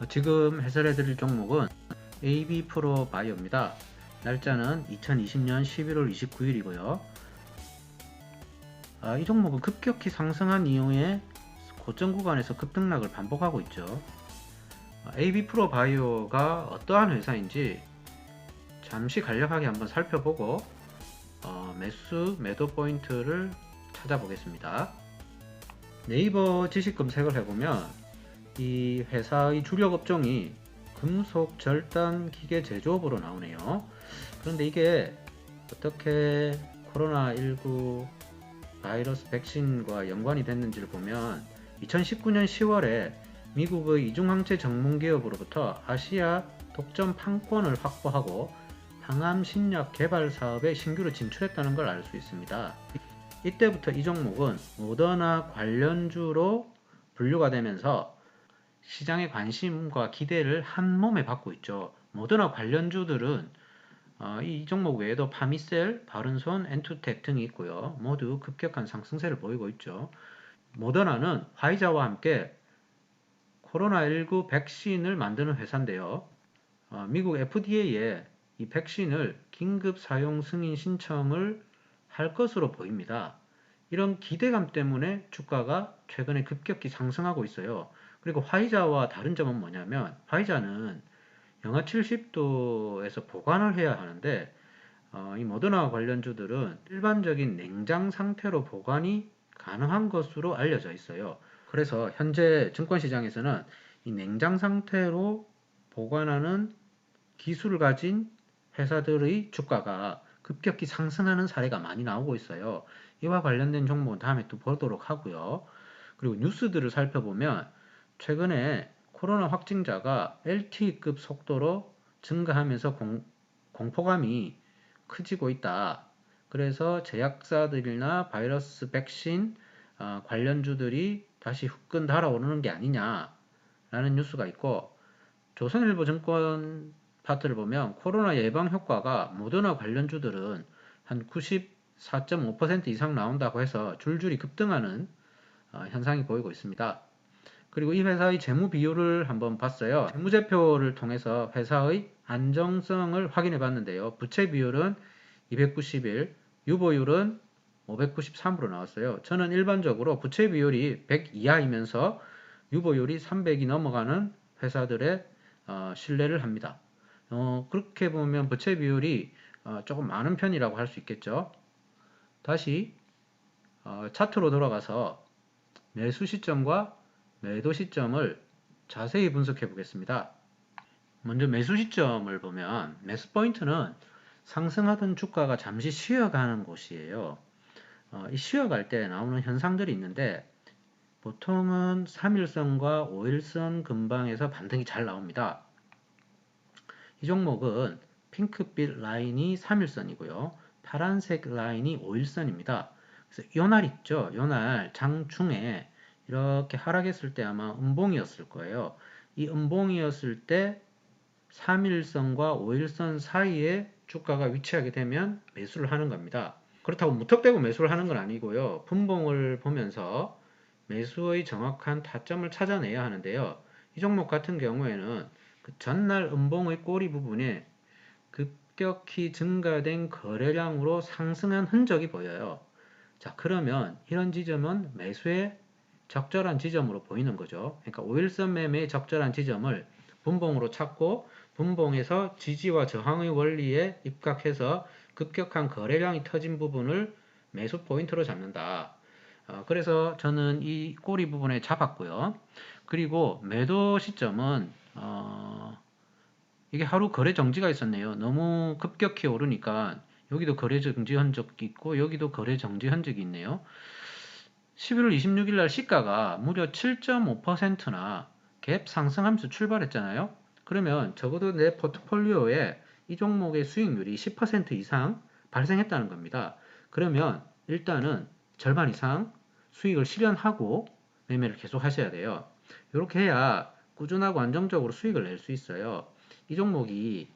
지금 해설해 드릴 종목은 AB프로 바이오입니다. 날짜는 2020년 11월 29일이고요. 이 종목은 급격히 상승한 이후에 고점 구간에서 급등락을 반복하고 있죠. AB프로 바이오가 어떠한 회사인지 잠시 간략하게 한번 살펴보고 매도 포인트를 찾아보겠습니다. 네이버 지식 검색을 해보면 이 회사의 주력 업종이 금속 절단 기계 제조업으로 나오네요. 그런데 이게 어떻게 코로나19 바이러스 백신과 연관이 됐는지를 보면 2019년 10월에 미국의 이중항체 전문 기업으로부터 아시아 독점 판권을 확보하고 항암 신약 개발 사업에 신규로 진출했다는 걸 알 수 있습니다. 이때부터 이 종목은 모더나 관련주로 분류가 되면서 시장의 관심과 기대를 한 몸에 받고 있죠. 모더나 관련주들은 이 종목 외에도 파미셀, 바른손, 엔투텍 등이 있고요. 모두 급격한 상승세를 보이고 있죠. 모더나는 화이자와 함께 코로나19 백신을 만드는 회사인데요. 미국 FDA에 이 백신을 긴급 사용 승인 신청을 할 것으로 보입니다. 이런 기대감 때문에 주가가 최근에 급격히 상승하고 있어요. 그리고 화이자와 다른 점은 뭐냐면 화이자는 영하 70도에서 보관을 해야 하는데 이 모더나 관련주들은 일반적인 냉장 상태로 보관이 가능한 것으로 알려져 있어요. 그래서 현재 증권시장에서는 이 냉장 상태로 보관하는 기술을 가진 회사들의 주가가 급격히 상승하는 사례가 많이 나오고 있어요. 이와 관련된 종목은 다음에 또 보도록 하고요. 그리고 뉴스들을 살펴보면 최근에 코로나 확진자가 LTE급 속도로 증가하면서 공포감이 커지고 있다. 그래서 제약사들이나 바이러스 백신 관련주들이 다시 후끈 달아오르는 게 아니냐라는 뉴스가 있고, 조선일보 증권 파트를 보면 코로나 예방 효과가 모더나 관련주들은 한 94.5% 이상 나온다고 해서 줄줄이 급등하는 현상이 보이고 있습니다. 그리고 이 회사의 재무 비율을 한번 봤어요. 재무제표를 통해서 회사의 안정성을 확인해 봤는데요. 부채 비율은 291, 유보율은 593으로 나왔어요. 저는 일반적으로 부채 비율이 100 이하이면서 유보율이 300이 넘어가는 회사들의 신뢰를 합니다. 그렇게 보면 부채 비율이 조금 많은 편이라고 할 수 있겠죠. 다시 차트로 돌아가서 매수 시점과 매도 시점을 자세히 분석해 보겠습니다. 먼저 매수 시점을 보면 매수 포인트는 상승하던 주가가 잠시 쉬어가는 곳이에요. 이 쉬어갈 때 나오는 현상들이 있는데 보통은 3일선과 5일선 근방에서 반등이 잘 나옵니다. 이 종목은 핑크빛 라인이 3일선이고요. 파란색 라인이 5일선입니다. 그래서 요날 있죠. 요날 장중에 이렇게 하락했을 때 아마 음봉이었을 거예요. 이 음봉이었을 때 3일선과 5일선 사이에 주가가 위치하게 되면 매수를 하는 겁니다. 그렇다고 무턱대고 매수를 하는 건 아니고요. 분봉을 보면서 매수의 정확한 타점을 찾아내야 하는데요. 이 종목 같은 경우에는 그 전날 음봉의 꼬리 부분에 급격히 증가된 거래량으로 상승한 흔적이 보여요. 자, 그러면 이런 지점은 매수의 적절한 지점으로 보이는 거죠. 그러니까 5일선 매매의 적절한 지점을 분봉으로 찾고 분봉에서 지지와 저항의 원리에 입각해서 급격한 거래량이 터진 부분을 매수 포인트로 잡는다. 그래서 저는 이 꼬리 부분에 잡았고요. 그리고 매도 시점은 이게 하루 거래 정지가 있었네요. 너무 급격히 오르니까 여기도 거래 정지 흔적이 있고 여기도 거래 정지 흔적이 있네요. 11월 26일 날 시가가 무려 7.5%나 갭 상승하면서 출발했잖아요. 그러면 적어도 내 포트폴리오에 이 종목의 수익률이 10% 이상 발생했다는 겁니다. 그러면 일단은 절반 이상 수익을 실현하고 매매를 계속 하셔야 돼요. 이렇게 해야 꾸준하고 안정적으로 수익을 낼 수 있어요. 이 종목이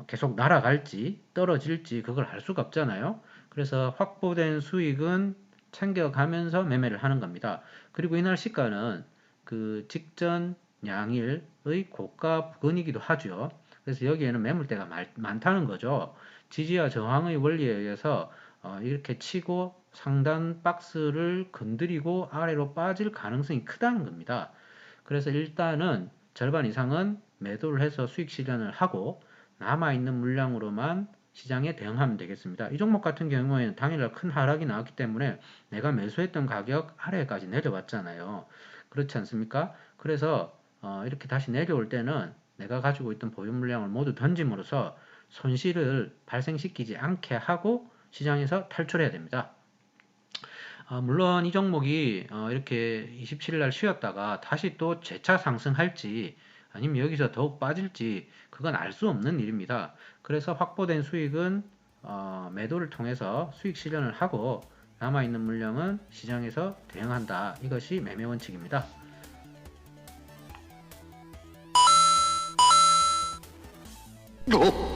계속 날아갈지 떨어질지 그걸 알 수가 없잖아요. 그래서 확보된 수익은 챙겨가면서 매매를 하는 겁니다. 그리고 이날 시가는 그 직전 양일의 고가 부근이기도 하죠. 그래서 여기에는 매물대가 많다는 거죠. 지지와 저항의 원리에 의해서 이렇게 치고 상단 박스를 건드리고 아래로 빠질 가능성이 크다는 겁니다. 그래서 일단은 절반 이상은 매도를 해서 수익 실현을 하고 남아있는 물량으로만 시장에 대응하면 되겠습니다. 이 종목 같은 경우에는 당일날 큰 하락이 나왔기 때문에 내가 매수했던 가격 아래까지 내려왔잖아요. 그렇지 않습니까? 그래서 이렇게 다시 내려올 때는 내가 가지고 있던 보유 물량을 모두 던짐으로써 손실을 발생시키지 않게 하고 시장에서 탈출해야 됩니다. 물론 이 종목이 이렇게 27일 날 쉬었다가 다시 또 재차 상승할지 아니면 여기서 더욱 빠질지 그건 알 수 없는 일입니다. 그래서 확보된 수익은 매도를 통해서 수익 실현을 하고 남아있는 물량은 시장에서 대응한다. 이것이 매매 원칙입니다. 어?